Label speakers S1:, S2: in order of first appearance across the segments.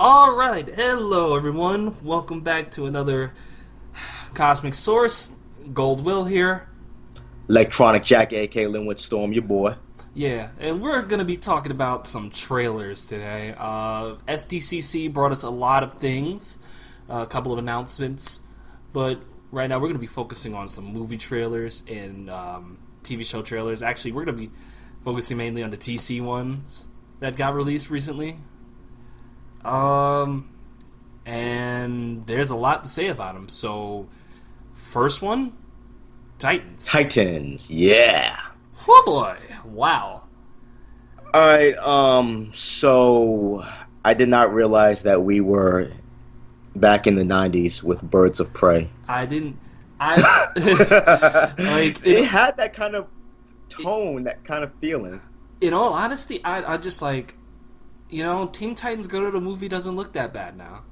S1: Alright, hello everyone. Welcome back to another Cosmic Source. Gold Will here.
S2: Electronic Jack, aka Linwood Storm, your boy.
S1: Yeah, and we're going to be talking about some trailers today. SDCC brought us a lot of things, a couple of announcements, but right now we're going to be focusing on some movie trailers and TV show trailers. Actually, we're going to be focusing mainly on the TC ones that got released recently. And there's a lot to say about them. So, first one, Titans.
S2: Titans, yeah.
S1: Oh boy, wow.
S2: Alright, so I did not realize that we were back in the 90s with Birds of Prey.
S1: Like
S2: it had that kind of tone, that kind of feeling.
S1: In all honesty, I just like, Teen Titans Go to the Movie doesn't look that bad now.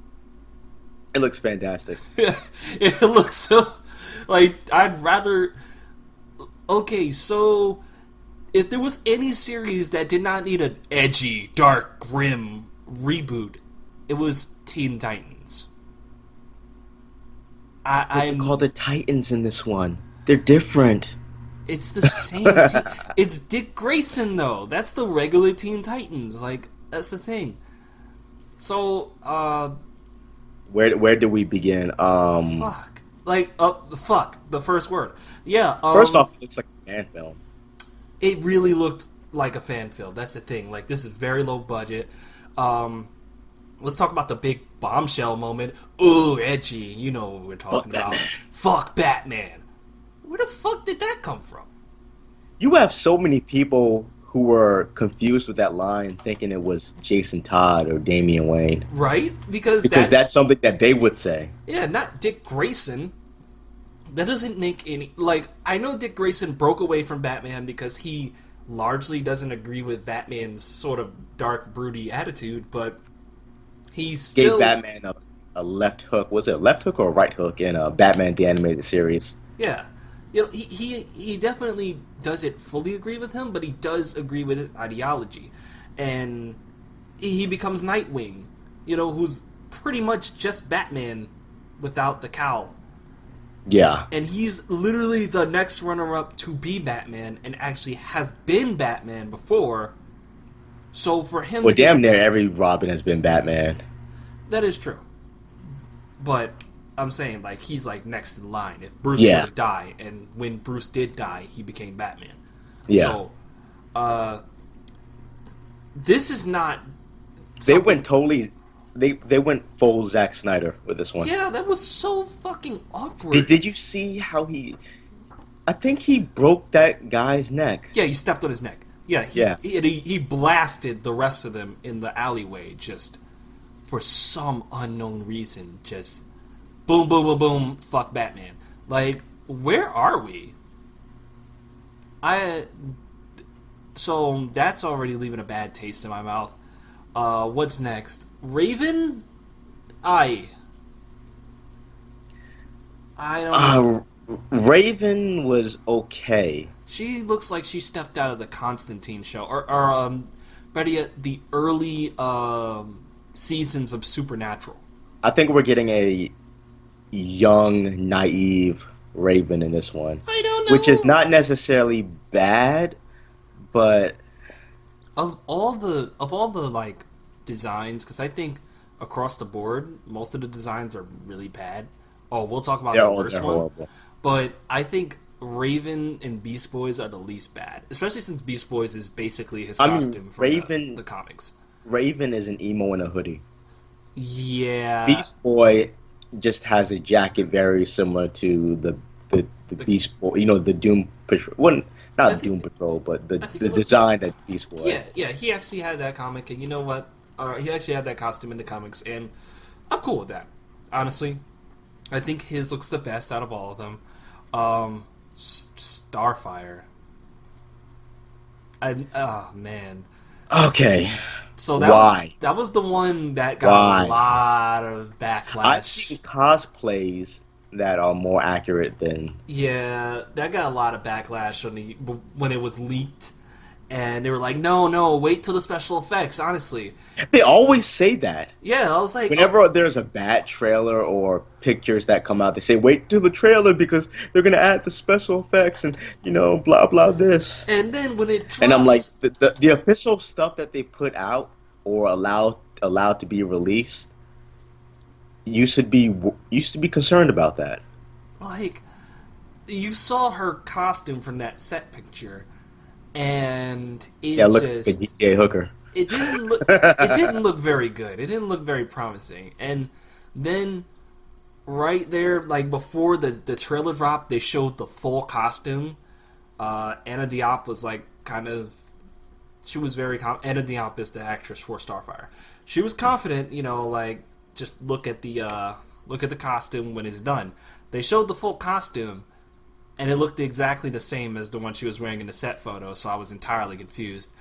S2: It looks fantastic.
S1: It looks so, I'd rather... Okay, so if there was any series that did not need an edgy, dark, grim reboot, it was Teen Titans.
S2: I'm called the Titans in this one. They're different.
S1: It's the same It's Dick Grayson, though. That's the regular Teen Titans. That's the thing. So,
S2: Where do we begin?
S1: Fuck. The first word. Yeah,
S2: First off, it looks like a fan film.
S1: It really looked like a fan film. That's the thing. This is very low budget. Let's talk about the big bombshell moment. Ooh, edgy. You know what we're talking about. Fuck Batman. Where the fuck did that come from?
S2: You have so many people who were confused with that line, thinking it was Jason Todd or Damian Wayne.
S1: Right? Because
S2: that's something that they would say.
S1: Yeah, not Dick Grayson. That doesn't make any... I know Dick Grayson broke away from Batman because he largely doesn't agree with Batman's sort of dark, broody attitude, but he still...
S2: Gave Batman a left hook. Was it a left hook or a right hook in Batman the Animated Series?
S1: Yeah. He definitely doesn't fully agree with him, but he does agree with his ideology. And he becomes Nightwing, who's pretty much just Batman without the cowl.
S2: Yeah.
S1: And he's literally the next runner-up to be Batman, and actually has been Batman before. So for him...
S2: Well, damn near every Robin has been Batman.
S1: That is true. But I'm saying, he's, next in line. If Bruce were to die, and when Bruce did die, he became Batman.
S2: Yeah.
S1: So, this is not...
S2: They went totally... They went full Zack Snyder with this one.
S1: Yeah, that was so fucking awkward.
S2: Did you see how he... I think he broke that guy's neck.
S1: Yeah, he stepped on his neck. Yeah, he blasted the rest of them in the alleyway, just for some unknown reason. Just boom, boom, boom, boom, fuck Batman. Where are we? So that's already leaving a bad taste in my mouth. What's next? Raven? I don't know.
S2: Raven was okay.
S1: She looks like she stepped out of the Constantine show, or better yet, the early seasons of Supernatural.
S2: I think we're getting a young, naive Raven in this one.
S1: I don't know.
S2: Which is not necessarily bad, but
S1: of all the designs, because I think across the board most of the designs are really bad. Oh, we'll talk about the worst one.
S2: Horrible.
S1: But I think Raven and Beast Boys are the least bad, especially since Beast Boys is basically his costume from the comics.
S2: Raven is an emo in a hoodie.
S1: Yeah.
S2: Beast Boy just has a jacket very similar to the Beast Boy, the Doom Patrol. Well, not Doom Patrol, but the design that Beast Boy.
S1: Yeah, he actually had that comic, and you know what? He actually had that costume in the comics, and I'm cool with that. Honestly, I think his looks the best out of all of them. Starfire. Oh man.
S2: Okay.
S1: So that was the one that got a lot of backlash.
S2: I've seen cosplays that are more accurate than...
S1: Yeah, that got a lot of backlash when it was leaked. And they were like, no, wait till the special effects, honestly.
S2: They always say that.
S1: Yeah, I was like...
S2: Whenever there's a bad trailer or pictures that come out, they say, wait till the trailer because they're going to add the special effects and, blah, blah, this.
S1: And then when it drops...
S2: And I'm like, the official stuff that they put out or allowed to be released, you should be concerned about that.
S1: Like, you saw her costume from that set picture... And it
S2: look
S1: just...
S2: like a DA hooker.
S1: It didn't look very good. It didn't look very promising. And then, right there, like, before the trailer dropped, they showed the full costume. Anna Diop was, like, kind of... She was very... Anna Diop is the actress for Starfire. She was confident, like, just look at the costume when it's done. They showed the full costume, and it looked exactly the same as the one she was wearing in the set photo, so I was entirely confused.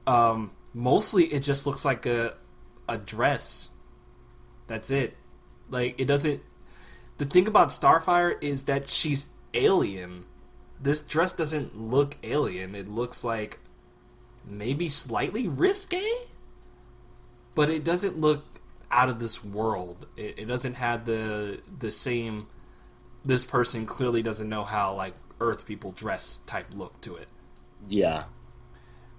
S1: Mostly, it just looks like a dress. That's it. Like, it doesn't... The thing about Starfire is that she's alien. This dress doesn't look alien. It looks like maybe slightly risque? But it doesn't look out of this world. It doesn't have the same... This person clearly doesn't know how, like, Earth people dress type look to it.
S2: Yeah.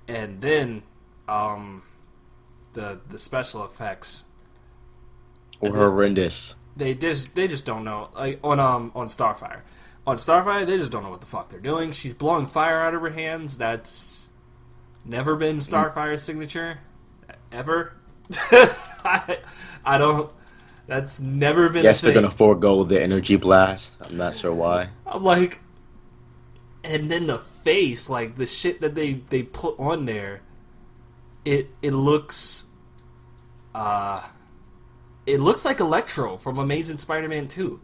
S1: And then, the special effects
S2: were horrendous.
S1: They just don't know. Like, on Starfire. On Starfire, they just don't know what the fuck they're doing. She's blowing fire out of her hands. That's never been Starfire's signature. Ever. I don't... That's never been a thing.
S2: Yes, they're going to forego the energy blast. I'm not sure why.
S1: I'm like... And then the face, like, the shit that they put on there, it looks... It looks like Electro from Amazing Spider-Man 2.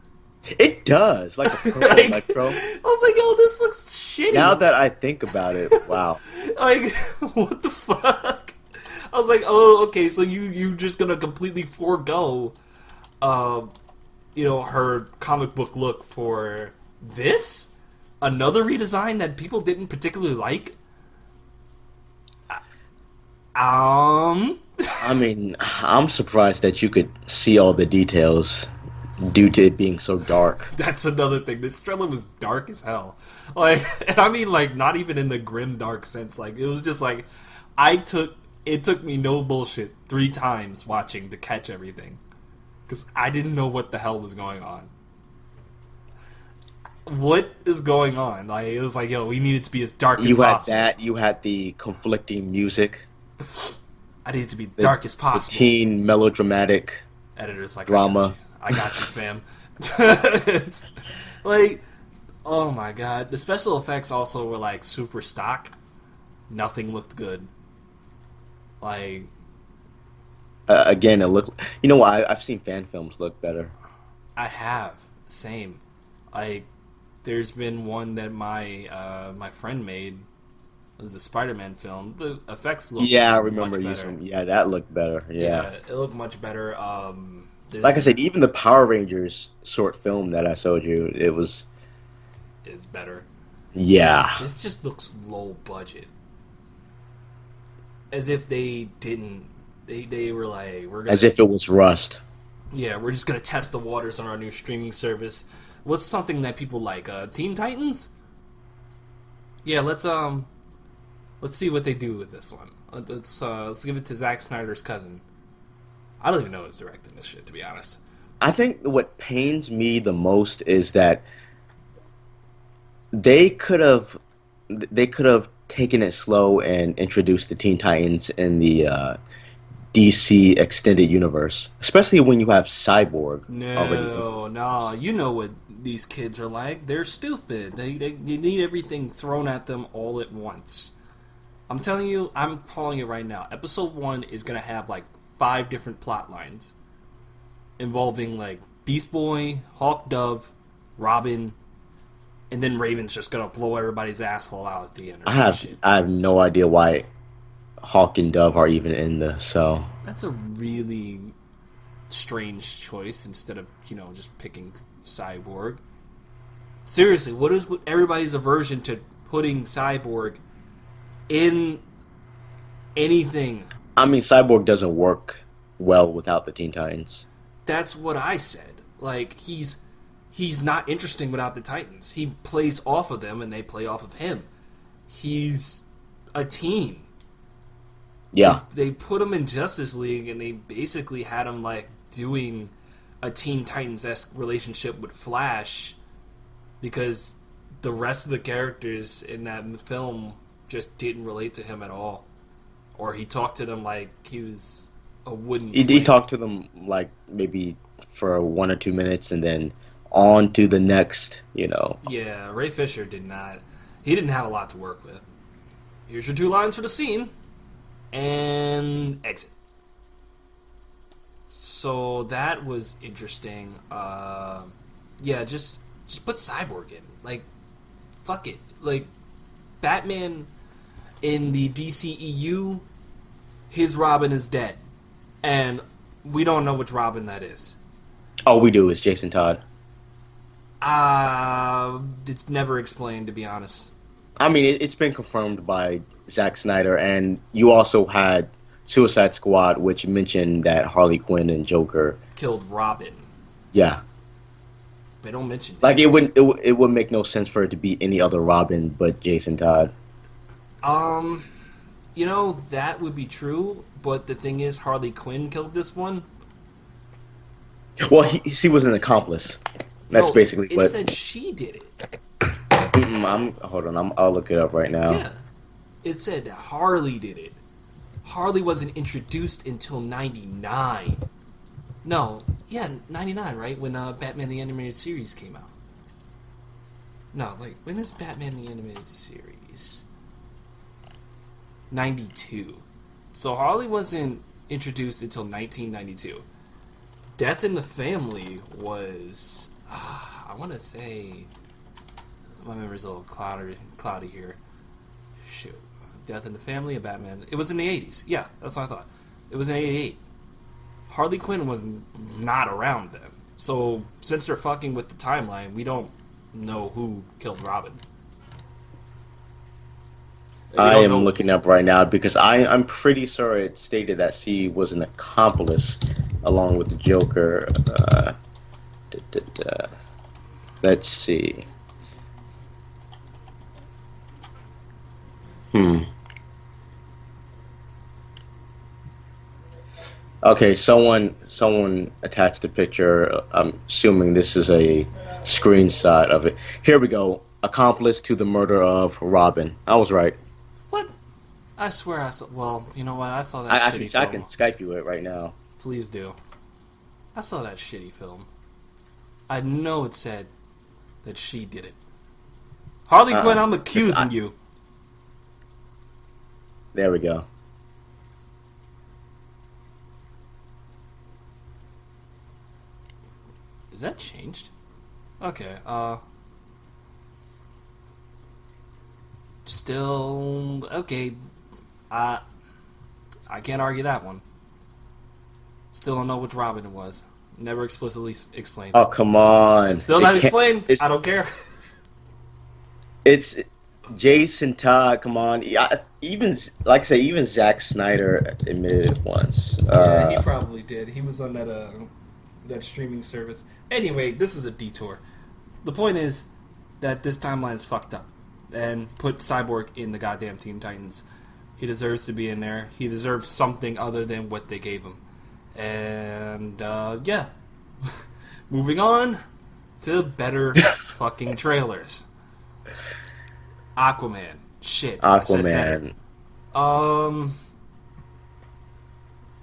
S2: It does, like a purple Electro.
S1: I was like, yo, this looks shitty.
S2: Now that I think about it, wow.
S1: Like, what the fuck? I was like, oh, okay, so you just gonna completely forego... her comic book look for this? Another redesign that people didn't particularly like?
S2: I mean, I'm surprised that you could see all the details due to it being so dark.
S1: That's another thing. This trailer was dark as hell. Like, and I mean, like, not even in the grim dark sense. Like, it was just like, it took me no bullshit 3 times watching to catch everything. Because I didn't know what the hell was going on. What is going on? Like, it was like, yo, we need it to be as dark as possible.
S2: You had that. You had the conflicting music.
S1: I need it to be dark as possible.
S2: The teen melodramatic
S1: editor's like,
S2: drama.
S1: I got you, fam. It's like, oh my god. The special effects also were like super stock. Nothing looked good. Like,
S2: again, it looked. You know what? I've seen fan films look better.
S1: I have. Same. Like, there's been one that my friend made. It was a Spider-Man film. The effects look
S2: I remember
S1: much better.
S2: Yeah, that looked better. Yeah,
S1: it looked much better.
S2: Like I said, even the Power Rangers short film that I showed you,
S1: is better.
S2: Yeah.
S1: This just looks low budget. As if they didn't... They were like... we're gonna,
S2: as if it was Rust.
S1: Yeah, we're just going to test the waters on our new streaming service. What's something that people like? Teen Titans? Yeah, let's see what they do with this one. Let's give it to Zack Snyder's cousin. I don't even know who's directing this shit, to be honest.
S2: I think what pains me the most is that they could have taken it slow and introduced the Teen Titans in the DC extended universe, especially when you have Cyborg already.
S1: No, you know what these kids are like. They're stupid. They need everything thrown at them all at once. I'm telling you, I'm calling it right now. Episode 1 is going to have like 5 different plot lines involving like Beast Boy, Hawk Dove, Robin, and then Raven's just going to blow everybody's asshole out at the end or some shit.
S2: I have no idea why Hawk and Dove are even in this, so...
S1: That's a really strange choice instead of, just picking Cyborg. Seriously, what is everybody's aversion to putting Cyborg in anything.
S2: I mean, Cyborg doesn't work well without the Teen Titans.
S1: That's what I said. Like, he's not interesting without the Titans. He plays off of them, and they play off of him. He's a teen.
S2: Yeah.
S1: They put him in Justice League, and they basically had him, like, doing a Teen Titans-esque relationship with Flash, because the rest of the characters in that film just didn't relate to him at all. Or he talked to them like he was a wooden
S2: He talked to them, like, maybe for 1 or 2 minutes, and then on to the next,
S1: Yeah, Ray Fisher did not. He didn't have a lot to work with. Here's your 2 lines for the scene, and exit. So that was interesting. Yeah, just put Cyborg in. Like, fuck it. Like, Batman in the DCEU, his Robin is dead. And we don't know which Robin that is.
S2: All we do is Jason Todd.
S1: It's never explained, to be honest.
S2: I mean, it's been confirmed by Zack Snyder, and you also had Suicide Squad, which mentioned that Harley Quinn and Joker
S1: killed Robin.
S2: Yeah.
S1: They don't mention
S2: like it would make no sense for it to be any other Robin but Jason Todd.
S1: That would be true, but the thing is, Harley Quinn killed this one.
S2: Well, she was an accomplice. That's basically what...
S1: It said she did it.
S2: Hold on, I'll look it up right now.
S1: Yeah. It said Harley did it. Harley wasn't introduced until 99. No, yeah, 99, right? When Batman the Animated Series came out. No, like, when is Batman the Animated Series? 92. So Harley wasn't introduced until 1992. Death in the Family was... I want to say... My memory's a little cloudy here. Shoot. Death in the Family of Batman. It was in the 80s. Yeah, that's what I thought. It was in 88. Harley Quinn was not around then. So, since they're fucking with the timeline, we don't know who killed Robin.
S2: I am looking up right now because I'm pretty sure it stated that she was an accomplice along with the Joker. Let's see. Okay, someone attached a picture. I'm assuming this is a screenshot of it. Here we go. Accomplice to the murder of Robin. I was right.
S1: What? I swear I saw... Well, you know what? I saw that shitty film.
S2: I can Skype you it right now.
S1: Please do. I saw that shitty film. I know it said that she did it. Harley Quinn, I'm accusing you.
S2: There we go.
S1: Is that changed? Okay, still... Okay, I can't argue that one. Still don't know which Robin it was. Never explicitly explained.
S2: Oh, come on.
S1: Still not explained? I don't care.
S2: It's Jason Todd, come on. Even Zack Snyder admitted it once.
S1: Yeah, he probably did. He was on that streaming service. Anyway, this is a detour. The point is that this timeline is fucked up. And put Cyborg in the goddamn Teen Titans. He deserves to be in there. He deserves something other than what they gave him. And, yeah. Moving on to better fucking trailers. Aquaman. Shit.
S2: Aquaman.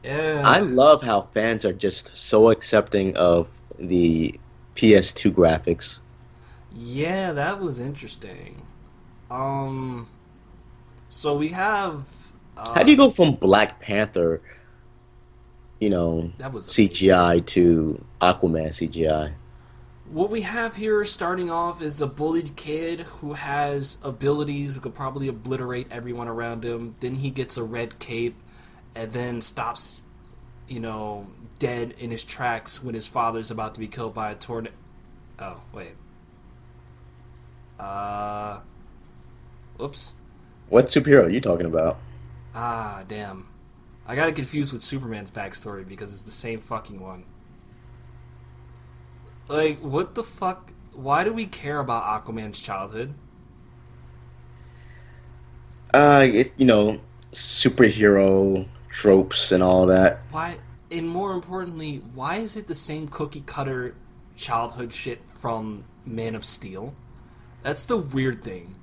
S1: Yeah.
S2: I love how fans are just so accepting of the PS2 graphics.
S1: Yeah, that was interesting. So we have...
S2: how do you go from Black Panther,
S1: that was
S2: CGI to Aquaman CGI?
S1: What we have here starting off is a bullied kid who has abilities, who could probably obliterate everyone around him. Then he gets a red cape and then stops, dead in his tracks when his father's about to be killed by a tornado. Oh, wait. Whoops.
S2: What superhero are you talking about?
S1: Ah, damn. I got it confused with Superman's backstory because it's the same fucking one. Like, what the fuck? Why do we care about Aquaman's childhood?
S2: You know, superhero tropes and all that.
S1: Why? And more importantly, why is it the same cookie cutter childhood shit from Man of Steel? That's the weird thing.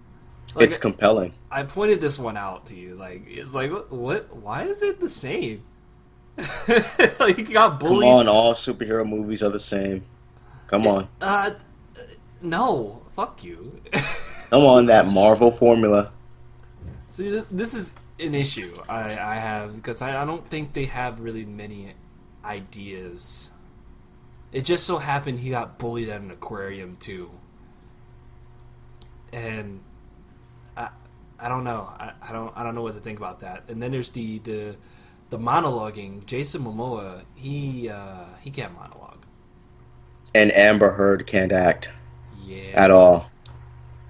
S1: Like,
S2: It's compelling.
S1: I pointed this one out to you. Like, it's like, what? Why is it the same? Like, he got
S2: Come
S1: bullied.
S2: on, all superhero movies are the same. Come on.
S1: No. Fuck you.
S2: Come on, that Marvel formula.
S1: See, this is an issue I have because I don't think they have really many ideas. It just so happened he got bullied at an aquarium too, and I don't know. I don't know what to think about that. And then there's the monologuing. Jason Momoa, he can't monologue.
S2: And Amber Heard can't act
S1: Yeah.
S2: at all.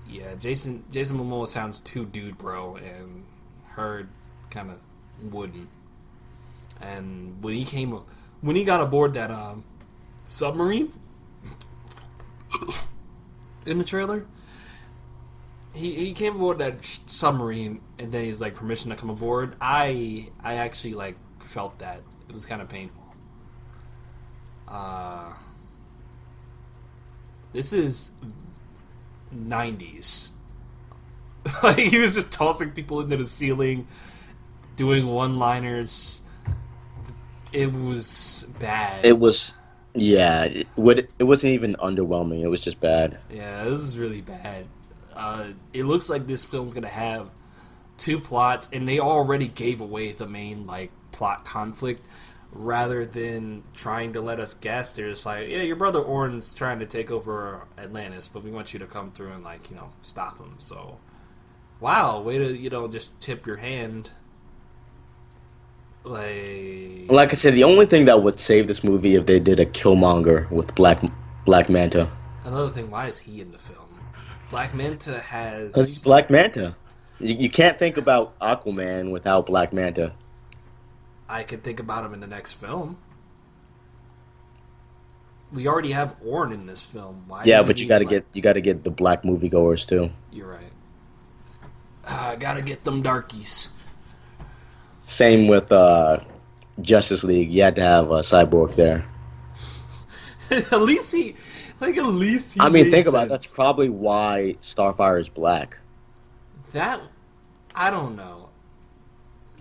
S1: Yeah, Jason Momoa sounds too dude bro, and Heard kind of wouldn't. And when he got aboard that submarine in the trailer, he came aboard that submarine, and then he's like permission to come aboard. I actually like felt that it was kind of painful. This is 90s. Like, he was just tossing people into the ceiling, doing one-liners. It was bad.
S2: It was, yeah. It wasn't even underwhelming. It was just bad.
S1: Yeah, this is really bad. It looks like this film's gonna have two plots, and they already gave away the main like plot conflict. Rather than trying to let us guess, they're just like, yeah, your brother Orin's trying to take over Atlantis, but we want you to come through and like, stop him. So, wow, way to just tip your hand.
S2: Like I said, the only thing that would save this movie if they did a Killmonger with Black Manta.
S1: Another thing, why is he in the film? Black Manta has...
S2: Because he's Black Manta. You can't think about Aquaman without Black Manta.
S1: I could think about him in the next film. We already have Orn in this film. Why?
S2: Yeah, but you gotta get the black moviegoers too.
S1: You're right. Gotta get them darkies.
S2: Same with Justice League. You had to have a Cyborg there.
S1: At least he
S2: I mean,
S1: made
S2: think about it.
S1: sense.
S2: That's probably why Starfire is black.
S1: That, I don't know.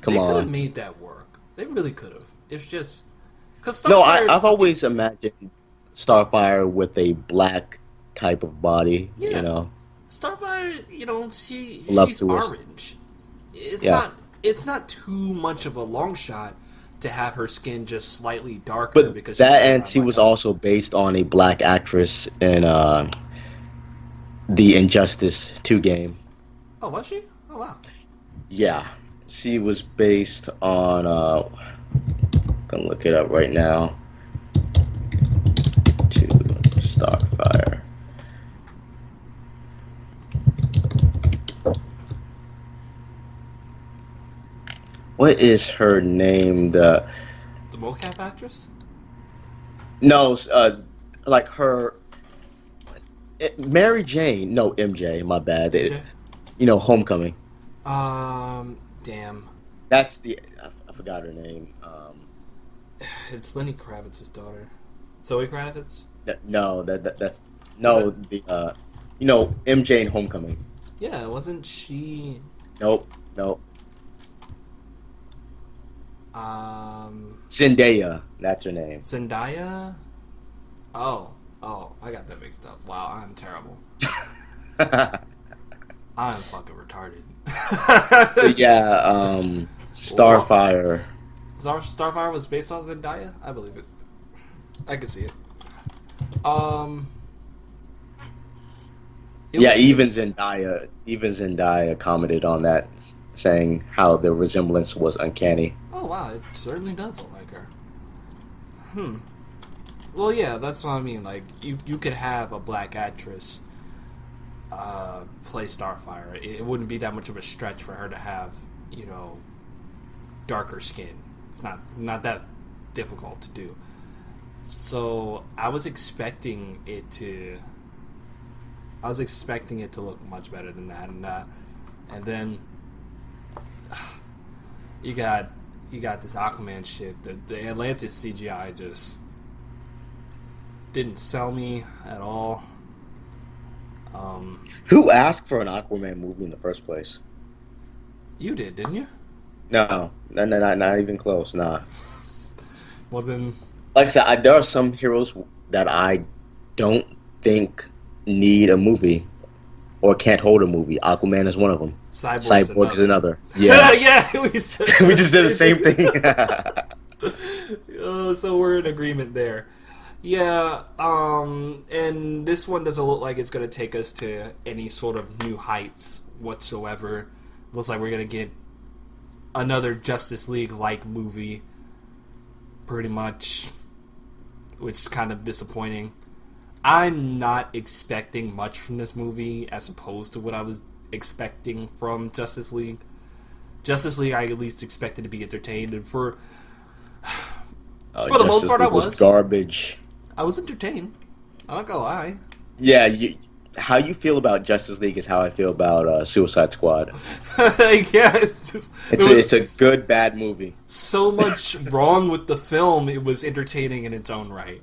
S2: Come
S1: They could have
S2: on.
S1: made that work. They really could have. It's just because
S2: No, I've always imagined Starfire with a black type of body.
S1: Yeah.
S2: You know.
S1: Starfire. She's
S2: Voluptuous.
S1: orange. It's
S2: Yeah.
S1: not. It's not too much of a long shot to have her skin just slightly darker
S2: But
S1: because
S2: that
S1: she's
S2: and she was also based on a black actress in the Injustice 2 game.
S1: Oh, was she? Oh wow.
S2: Yeah, she was based on. Gonna look it up right now. To Starfire. What is her name?
S1: The mocap actress.
S2: No, like her. Mary Jane. No, MJ. My bad.
S1: MJ?
S2: Homecoming.
S1: Damn.
S2: That's I forgot her name.
S1: It's Lenny Kravitz's daughter. Zoe Kravitz?
S2: No, that's no. MJ in Homecoming.
S1: Yeah, wasn't she...
S2: Nope.
S1: Um...
S2: Zendaya. That's her name.
S1: Zendaya? Oh, I got that mixed up. Wow, I'm terrible. I'm fucking retarded.
S2: Yeah, Starfire.
S1: Starfire was based on Zendaya? I believe it. I can see it.
S2: Yeah, even Zendaya commented on that, saying how the resemblance was uncanny.
S1: Oh wow, it certainly does look like her. Well, yeah, that's what I mean. Like, you could have a black actress play Starfire. It wouldn't be that much of a stretch for her to have, darker skin. It's not that difficult to do. So I was expecting it to look much better than that, and then you got this Aquaman shit. The Atlantis CGI just didn't sell me at all.
S2: Who asked for an Aquaman movie in the first place?
S1: You did, didn't you?
S2: No, not even close. Nah.
S1: Well then,
S2: Like I said, there are some heroes that I don't think need a movie or can't hold a movie. Aquaman is one of them. Cyborg is another. Yeah,
S1: yeah, we said
S2: we just did the same thing.
S1: So we're in agreement there. Yeah, and this one doesn't look like it's going to take us to any sort of new heights whatsoever. Looks like we're going to get another Justice League-like movie, pretty much, which is kind of disappointing. I'm not expecting much from this movie as opposed to what I was expecting from Justice League. Justice League, I at least expected to be entertained, and for the most part, I was
S2: garbage.
S1: I was entertained. I'm not gonna lie.
S2: Yeah, how you feel about Justice League is how I feel about Suicide Squad.
S1: Yeah,
S2: it's a good bad movie.
S1: So much wrong with the film. It was entertaining in its own right.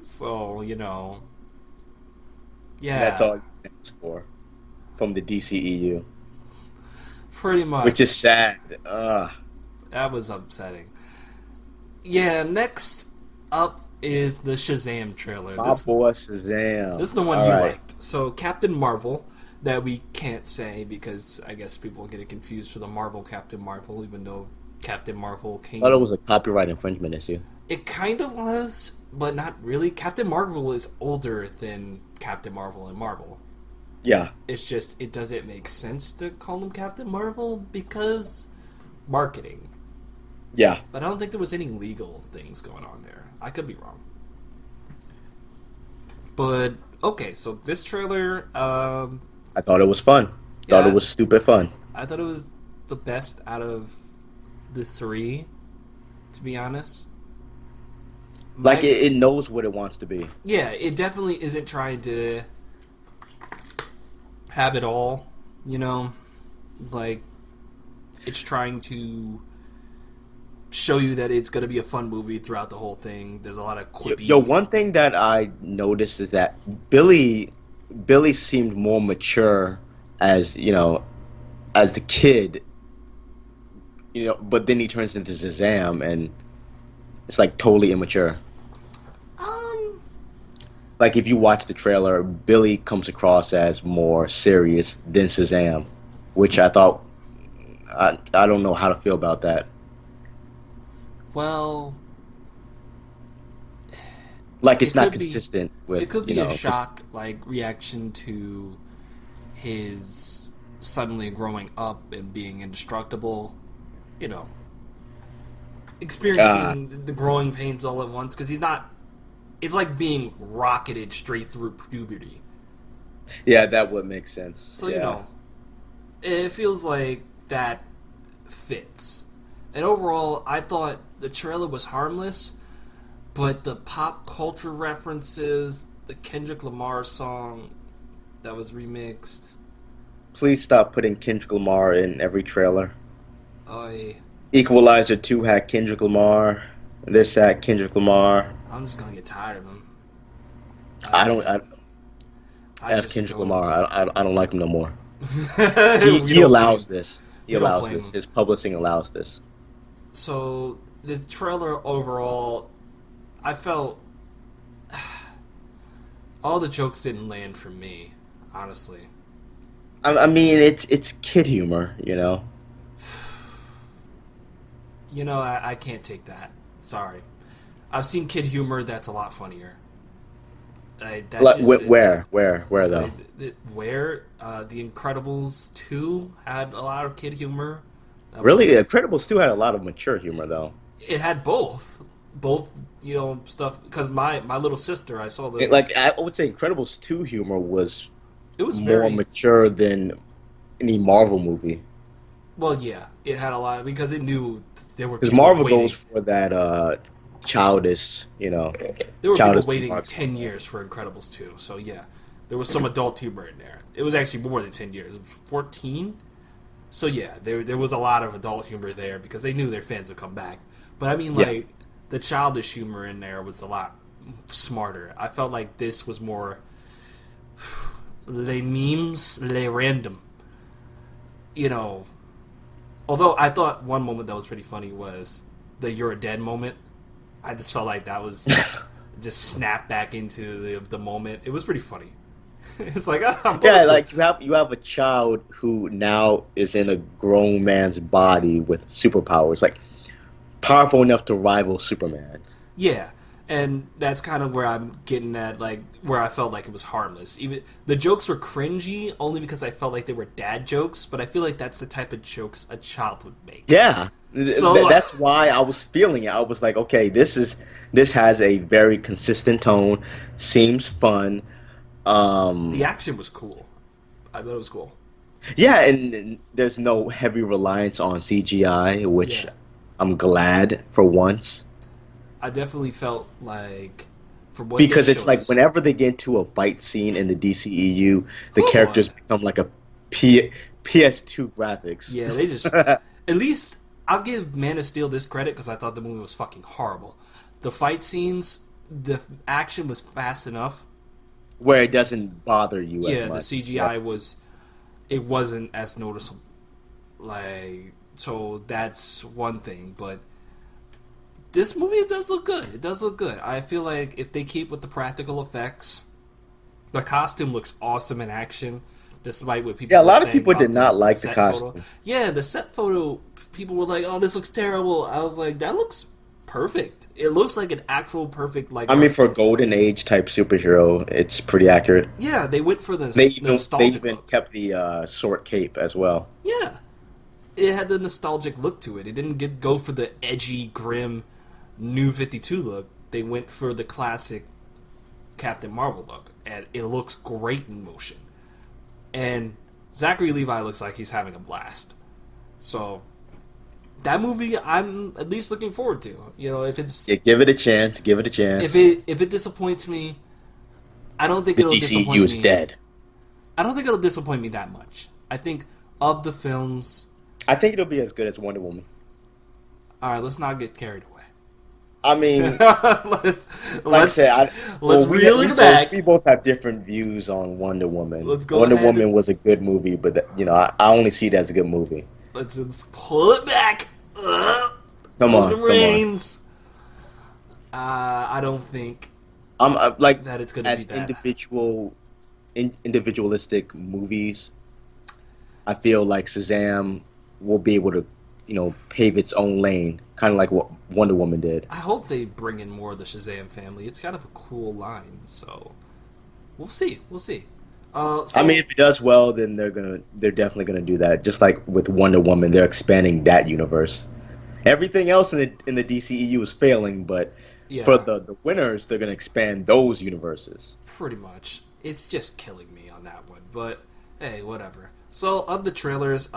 S1: So yeah.
S2: That's all you ask for from the DCEU.
S1: Pretty much.
S2: Which is sad.
S1: That was upsetting. Yeah, next up is the Shazam trailer.
S2: My boy Shazam.
S1: This is the one you liked. So Captain Marvel, that we can't say because I guess people get it confused for the Marvel Captain Marvel, even though Captain Marvel came...
S2: I thought it was a copyright infringement issue.
S1: It kind of was, but not really. Captain Marvel is older than Captain Marvel and Marvel.
S2: Yeah.
S1: It's just, it doesn't make sense to call him Captain Marvel because marketing.
S2: Yeah.
S1: But I don't think there was any legal things going on there. I could be wrong. But, okay, so this trailer... I
S2: thought it was fun. Thought it was stupid fun.
S1: I thought it was the best out of the three, to be honest.
S2: Like, it knows what it wants to be.
S1: Yeah, it definitely isn't trying to have it all, Like, it's trying to show you that it's going to be a fun movie throughout the whole thing. There's a lot of quippy...
S2: One thing that I noticed is that Billy seemed more mature as the kid, but then he turns into Shazam and it's like totally immature. Like if you watch the trailer, Billy comes across as more serious than Shazam, which I thought I don't know how to feel about that.
S1: Well,
S2: like it's not consistent with.
S1: It could be a shock, like reaction to his suddenly growing up and being indestructible. Experiencing the growing pains all at once because he's not. It's like being rocketed straight through puberty.
S2: Yeah, that would make sense.
S1: So it feels like that fits. And overall, I thought the trailer was harmless, but the pop culture references, the Kendrick Lamar song that was remixed.
S2: Please stop putting Kendrick Lamar in every trailer.
S1: Oy.
S2: Equalizer 2 had Kendrick Lamar. This had Kendrick Lamar.
S1: I'm just gonna get tired of him.
S2: I Kendrick Lamar. I don't like him no more. He allows this. He allows this. His publishing allows this.
S1: So the trailer overall, I felt all the jokes didn't land for me, honestly.
S2: I mean, it's kid humor,
S1: I can't take that. Sorry. I've seen kid humor that's a lot funnier.
S2: Where though?
S1: Where? The Incredibles 2 had a lot of kid humor.
S2: Really? The Incredibles 2 had a lot of mature humor, though.
S1: It had both. Stuff. Because my little sister, I saw the...
S2: I would say Incredibles 2 humor was
S1: more
S2: mature than any Marvel movie.
S1: Well, yeah, it had a lot because it knew there were
S2: Because
S1: people
S2: Marvel goes
S1: waiting.
S2: for that childish,
S1: There were people
S2: childish
S1: waiting
S2: remarks like
S1: 10 years for Incredibles 2. So yeah, there was some adult humor in there. It was actually more than 10 years. It was 14. So yeah, there was a lot of adult humor there because they knew their fans would come back. But I mean,
S2: Yeah.
S1: like the childish humor in there was a lot smarter. I felt like this was more les memes, les random. You know, although I thought one moment that was pretty funny was the "you're a dead" moment. I just felt like that was just snapped back into the moment. It was pretty funny. It's like I'm
S2: Yeah,
S1: bulletproof.
S2: like you have a child who now is in a grown man's body with superpowers, like powerful enough to rival Superman.
S1: Yeah, and that's kind of where I'm getting at, like where I felt like it was harmless. Even the jokes were cringy only because I felt like they were dad jokes, but I feel like that's the type of jokes a child would make.
S2: Yeah,
S1: So
S2: that's why I was feeling it. I was like, okay, this has a very consistent tone, seems fun.
S1: the
S2: Um,
S1: action was cool. I thought it was cool.
S2: yeah, and there's no heavy reliance on CGI, which
S1: Yeah,
S2: I'm glad for once.
S1: I definitely felt like for what they
S2: Because it's
S1: showed
S2: like
S1: us.
S2: whenever they get into a fight scene in the DCEU, the
S1: Oh
S2: characters
S1: boy,
S2: become like a PS2 graphics.
S1: yeah, they just at least I'll give Man of Steel this credit because I thought the movie was fucking horrible. The fight scenes, the action was fast enough.
S2: Where it doesn't bother you as
S1: Yeah, the
S2: much. Yeah.
S1: CGI was it wasn't as noticeable. Like so that's one thing, but this movie does look good. It does look good. I feel like if they keep with the practical effects, the costume looks awesome in action, despite what
S2: Yeah,
S1: people
S2: a
S1: were
S2: lot of
S1: saying
S2: people
S1: about
S2: did not
S1: the
S2: like the
S1: set photo.
S2: costume.
S1: Yeah, the set photo, people were like, "Oh, this looks terrible." I was like, "That looks perfect. It looks like an actual perfect like."
S2: I mean, for a golden age type superhero, it's pretty accurate.
S1: Yeah, they went for
S2: They
S1: the
S2: they
S1: nostalgic
S2: even
S1: look.
S2: kept the short cape as well.
S1: Yeah, it had the nostalgic look to it. It didn't go for the edgy, grim, New 52 look. They went for the classic Captain Marvel look, and it looks great in motion. And Zachary Levi looks like he's having a blast. So that movie, I'm at least looking forward to. You know,
S2: Yeah, give it a chance. Give it a chance.
S1: if it disappoints me, I don't think
S2: The
S1: it'll
S2: DCU
S1: disappoint
S2: is
S1: me.
S2: dead.
S1: I don't think it'll disappoint me that much. I think of the films.
S2: I think it'll be as good as Wonder Woman.
S1: All right, let's not get carried away.
S2: I mean,
S1: let's
S2: like I said,
S1: let's reel it back.
S2: we both have different views on Wonder Woman.
S1: Let's go
S2: Wonder
S1: ahead.
S2: Woman was a good movie, but I only see it as a good movie.
S1: Let's pull it back.
S2: Come on,
S1: Golden
S2: come on.
S1: Reigns. I don't think
S2: I'm like
S1: that it's gonna be
S2: as
S1: that.
S2: individualistic movies. I feel like Shazam will be able to, pave its own lane, kind of like what Wonder Woman did.
S1: I hope they bring in more of the Shazam family. It's kind of a cool line, so we'll see. We'll see. So,
S2: I mean, if it does well, then they're definitely gonna do that. Just like with Wonder Woman, they're expanding that universe. Everything else in the DCEU is failing, but
S1: yeah,
S2: for the winners, they're gonna expand those universes.
S1: pretty much. It's just killing me on that one, but hey, whatever. So of the trailers,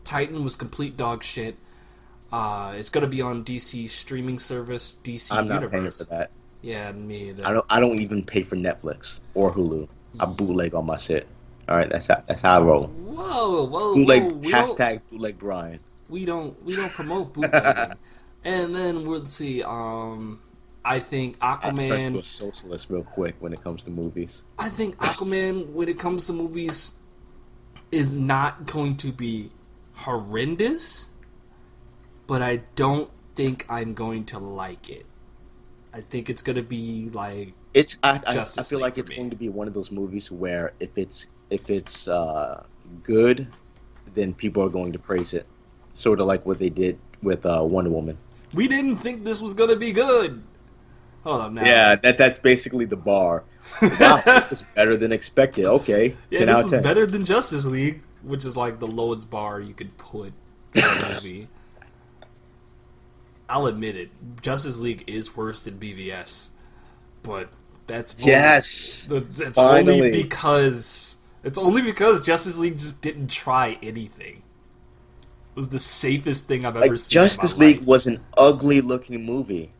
S1: Titan was complete dog shit. It's gonna be on DC streaming service, DC
S2: I'm not
S1: Universe.
S2: paying for that.
S1: Yeah, me either.
S2: I don't even pay for Netflix or Hulu. I bootleg on my shit. All right, that's how I roll.
S1: Whoa, whoa,
S2: Bootleg
S1: whoa!
S2: hashtag bootleg Brian.
S1: We don't promote bootlegging. And then we'll see. I think
S2: I turn to
S1: Aquaman.
S2: a socialist real quick when it comes to movies.
S1: I think Aquaman, when it comes to movies, is not going to be horrendous, but I don't think I'm going to like it. I think it's going to be like
S2: I
S1: Justice
S2: feel
S1: League
S2: like
S1: for
S2: it's
S1: me.
S2: going to be one of those movies where if it's good, then people are going to praise it. Sort of like what they did with Wonder Woman.
S1: We didn't think this was going to be good. Hold up now.
S2: Yeah, that's basically the bar. Wow, it was better than expected. Okay,
S1: Yeah,
S2: 10 out
S1: this
S2: of
S1: is
S2: 10.
S1: better than Justice League, which is like the lowest bar you could put in a movie. I'll admit it. Justice League is worse than BVS, but that's
S2: Yes,
S1: it's
S2: finally.
S1: only because Justice League just didn't try anything. was the safest thing I've ever
S2: Like
S1: seen in
S2: Justice
S1: my
S2: League
S1: life.
S2: was an ugly looking movie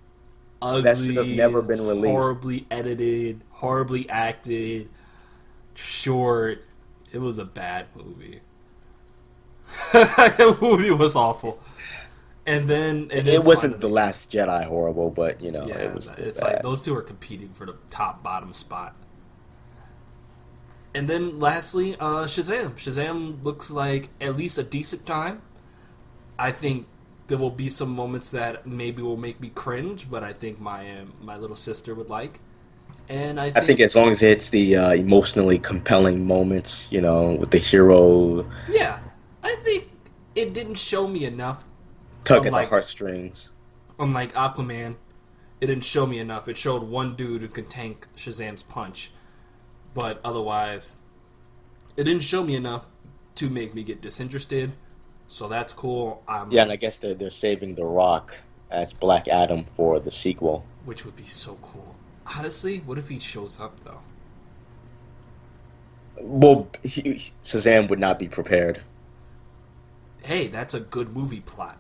S2: that should have
S1: Ugly,
S2: never been released.
S1: horribly edited, horribly acted, short. It was a bad movie. The movie was awful. And then
S2: It wasn't
S1: finally,
S2: The Last Jedi horrible, but
S1: yeah,
S2: it was still
S1: it's
S2: bad.
S1: like those two are competing for the top bottom spot. And then lastly, Shazam. Shazam looks like at least a decent time. I think there will be some moments that maybe will make me cringe, but I think my little sister would like. And
S2: I think as long as it's the emotionally compelling moments, with the hero
S1: yeah, I think it didn't show me enough.
S2: tug at the heartstrings.
S1: Unlike Aquaman, it didn't show me enough. It showed one dude who could tank Shazam's punch, but otherwise, it didn't show me enough to make me get disinterested. So that's cool.
S2: Yeah, and I guess they're saving The Rock as Black Adam for the sequel.
S1: Which would be so cool. Honestly, what if he shows up, though?
S2: Well, Shazam would not be prepared.
S1: Hey, that's a good movie plot.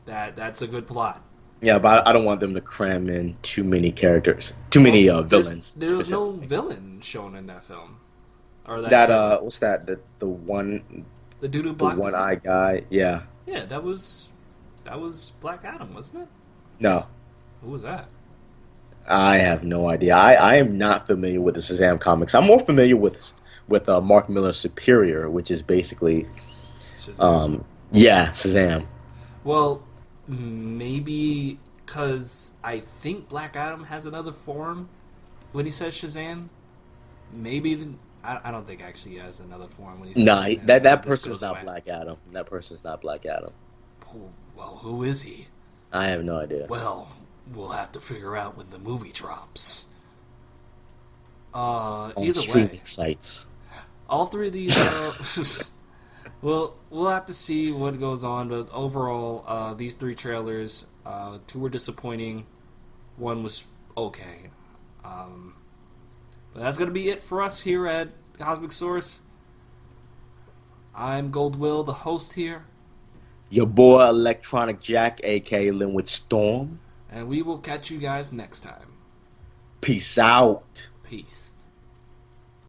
S1: That's a good plot.
S2: Yeah, but I don't want them to cram in too many characters, too many villains.
S1: There was no villain shown in that film. Or
S2: that what's that? The one,
S1: the dude who
S2: the
S1: blocked
S2: one eye guy. Yeah.
S1: Yeah, that was Black Adam, wasn't it?
S2: No,
S1: Who was that?
S2: I have no idea. I am not familiar with the Shazam comics. I'm more familiar with Mark Miller's Superior, which is basically
S1: Shazam.
S2: Shazam.
S1: Well, maybe because I think Black Adam has another form when he says Shazam. Maybe I don't think actually he has another form when he says Shazam.
S2: That person's not Black Adam. That person's not Black Adam.
S1: Well, who is he?
S2: I have no idea.
S1: Well, we'll have to figure out when the movie drops.
S2: On
S1: Either
S2: streaming
S1: way,
S2: sites.
S1: all three of these. Well, we'll have to see what goes on, but overall, these three trailers, two were disappointing, one was okay. But that's going to be it for us here at Cosmic Source. I'm Goldwill, the host here.
S2: Your boy Electronic Jack, aka Linwood Storm.
S1: And we will catch you guys next time.
S2: Peace out.
S1: Peace.